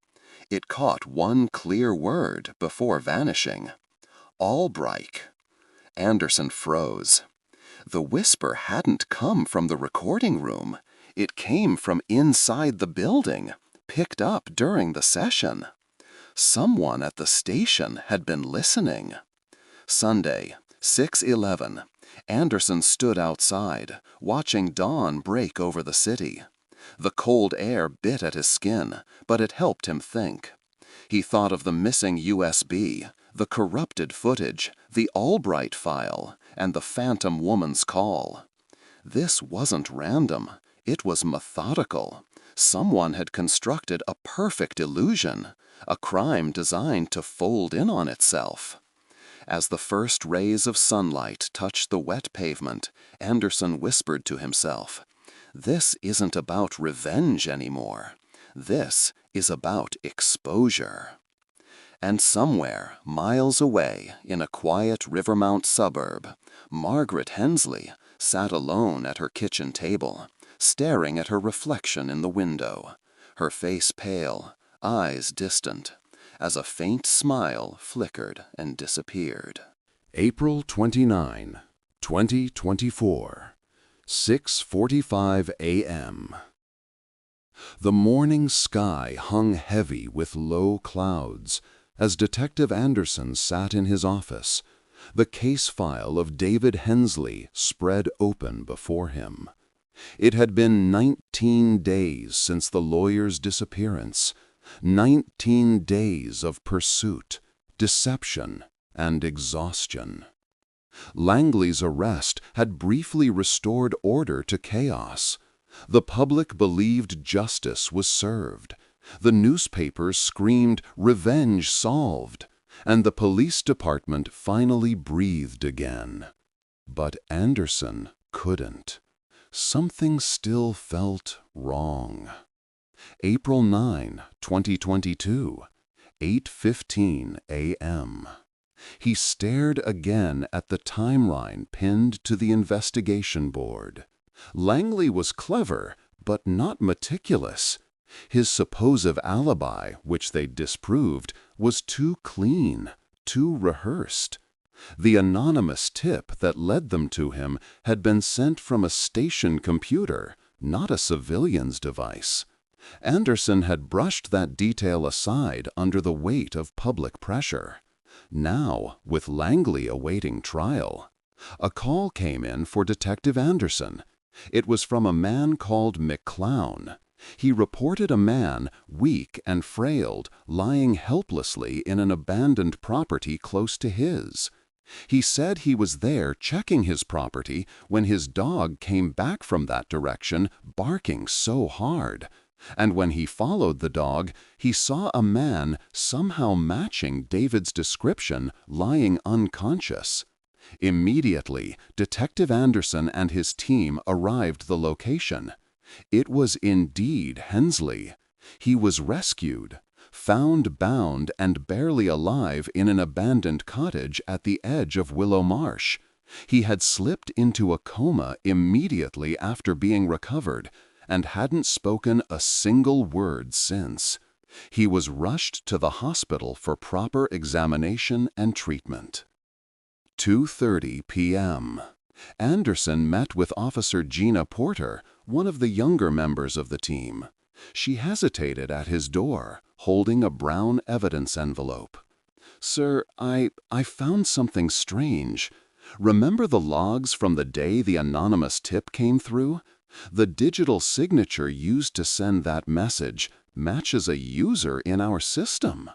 It caught one clear word before vanishing. Albright. Anderson froze. The whisper hadn't come from the recording room. It came from inside the building, picked up during the session. Someone at the station had been listening. Sunday, 6:11. Anderson stood outside, watching dawn break over the city. The cold air bit at his skin, but it helped him think. He thought of the missing USB, the corrupted footage, the Albright file, and the phantom woman's call. This wasn't random. It was methodical. Someone had constructed a perfect illusion, a crime designed to fold in on itself. As the first rays of sunlight touched the wet pavement, Anderson whispered to himself, "This isn't about revenge anymore. This is about exposure." And somewhere, miles away, in a quiet Rivermount suburb, Margaret Hensley sat alone at her kitchen table, staring at her reflection in the window, her face pale, eyes distant, as a faint smile flickered and disappeared.
April 29, 2024, 6:45 a.m. The morning sky hung heavy with low clouds as Detective Anderson sat in his office, the case file of David Hensley spread open before him. It had been 19 days since the lawyer's disappearance, 19 days of pursuit, deception, and exhaustion. Langley's arrest had briefly restored order to chaos. The public believed justice was served. The newspapers screamed "Revenge solved," and the police department finally breathed again. But Anderson couldn't. Something still felt wrong. April 9, 2022, 8:15 a.m. He stared again at the timeline pinned to the investigation board. Langley was clever, but not meticulous. His supposed alibi, which they disproved, was too clean, too rehearsed. The anonymous tip that led them to him had been sent from a station computer, not a civilian's device. Anderson had brushed that detail aside under the weight of public pressure. Now, with Langley awaiting trial, a call came in for Detective Anderson. It was from a man called McClown. He reported a man, weak and frail, lying helplessly in an abandoned property close to his. He said he was there checking his property when his dog came back from that direction, barking so hard. And when he followed the dog, he saw a man somehow matching David's description, lying unconscious. Immediately, Detective Anderson and his team arrived at the location. It was indeed Hensley. He was rescued, found bound and barely alive in an abandoned cottage at the edge of Willow Marsh. He had slipped into a coma immediately after being recovered, and hadn't spoken a single word since. He was rushed to the hospital for proper examination and treatment. 2:30 p.m. Anderson met with Officer Gina Porter, one of the younger members of the team. She hesitated at his door, holding a brown evidence envelope. "Sir, I found something strange. Remember the logs from the day the anonymous tip came through? The digital signature used to send that message matches a user in our system."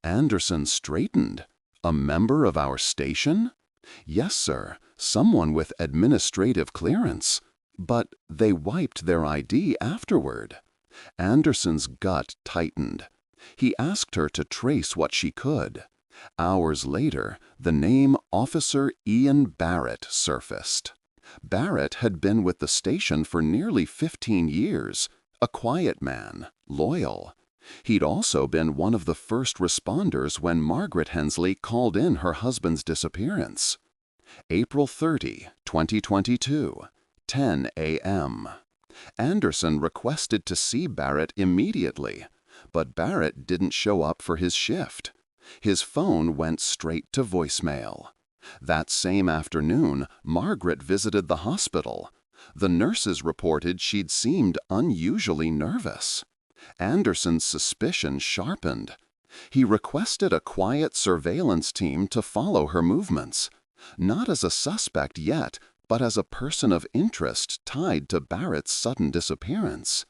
Anderson straightened. "A member of our station?" "Yes, sir. Someone with administrative clearance. But they wiped their ID afterward." Anderson's gut tightened. He asked her to trace what she could. Hours later, the name Officer Ian Barrett surfaced. Barrett had been with the station for nearly 15 years, a quiet man, loyal. He'd also been one of the first responders when Margaret Hensley called in her husband's disappearance. April 30, 2022, 10 a.m. Anderson requested to see Barrett immediately, but Barrett didn't show up for his shift. His phone went straight to voicemail. That same afternoon, Margaret visited the hospital. The nurses reported she'd seemed unusually nervous.
Anderson's suspicion sharpened. He requested a quiet surveillance team to follow her movements, not as a suspect yet, but as a person of interest tied to Barrett's sudden disappearance.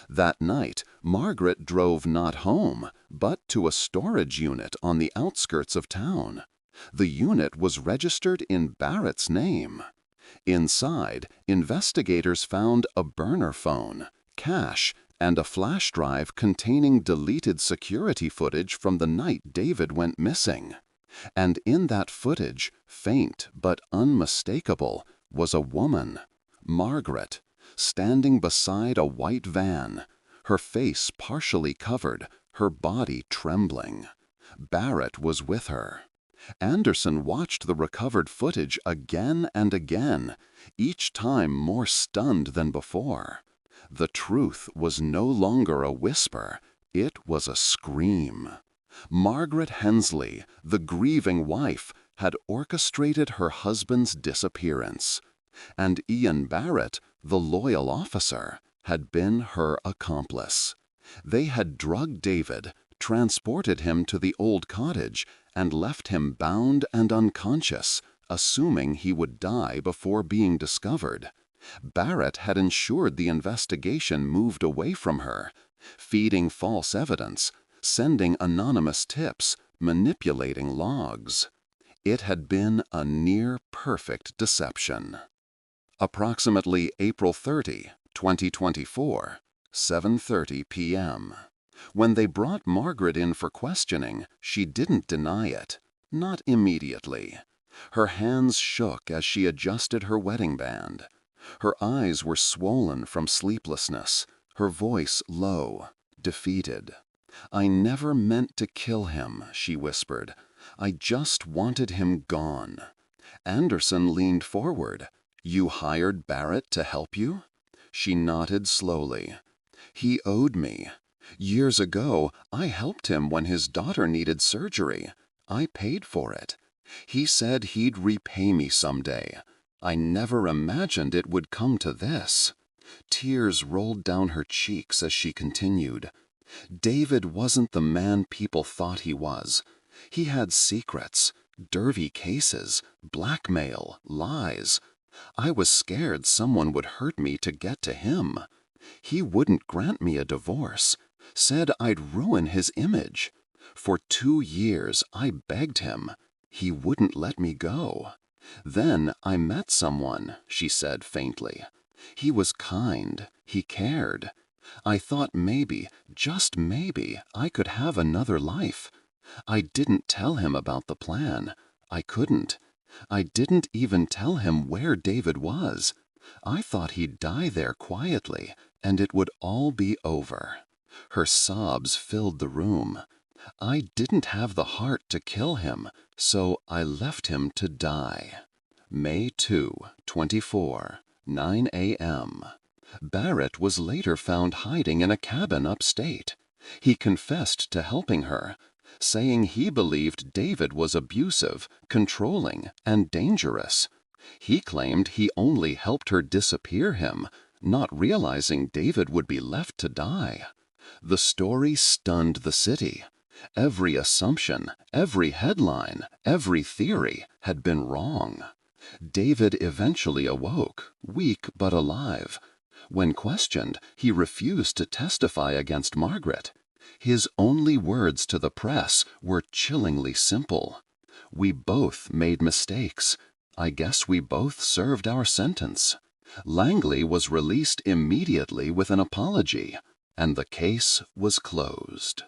That night, Margaret drove not home, but to a storage unit on the outskirts of town. The unit was registered in Barrett's name. Inside, investigators found a burner phone, cash, and a flash drive containing deleted security footage from the night David went missing. And in that footage, faint but unmistakable, was a woman, Margaret, standing beside a white van, her face partially covered, her body trembling. Barrett was with her. Anderson watched the recovered footage again and again, each time more stunned than before. The truth was no longer a whisper, it was a scream. Margaret Hensley, the grieving wife, had orchestrated her husband's disappearance, and Ian Barrett, the loyal officer, had been her accomplice. They had drugged David, transported him to the old cottage, and left him bound and unconscious, assuming he would die before being discovered. Barrett had ensured the investigation moved away from her, feeding false evidence, sending anonymous tips, manipulating logs. It had been a near-perfect deception. Approximately April 30, 2024, 7:30 p.m. When they brought Margaret in for questioning, she didn't deny it. Not immediately. Her hands shook as she adjusted her wedding band. Her eyes were swollen from sleeplessness, her voice low, defeated. "I never meant to kill him," she whispered. "I just wanted him gone." Anderson leaned forward. "You hired Barrett to help you?" She nodded slowly. "He owed me. Years ago, I helped him when his daughter needed surgery. I paid for it. He said he'd repay me someday. I never imagined it would come to this." Tears rolled down her cheeks as she continued. "David wasn't the man people thought he was. He had secrets, dirty cases, blackmail, lies. I was scared someone would hurt me to get to him. He wouldn't grant me a divorce, said I'd ruin his image. For 2 years I begged him. He wouldn't let me go. Then I met someone," she said faintly. "He was kind. He cared. I thought maybe, just maybe, I could have another life. I didn't tell him about the plan. I couldn't. I didn't even tell him where David was. I thought he'd die there quietly, and it would all be over." Her sobs filled the room. "I didn't have the heart to kill him, so I left him to die." May 2, 24, 9 a.m. Barrett was later found hiding in a cabin upstate. He confessed to helping her, saying he believed David was abusive, controlling, and dangerous. He claimed he only helped her disappear him, not realizing David would be left to die. The story stunned the city. Every assumption, every headline, every theory had been wrong. David eventually awoke, weak but alive. When questioned, he refused to testify against Margaret. His only words to the press were chillingly simple. "We both made mistakes. I guess we both served our sentence." Langley was released immediately with an apology, and the case was closed.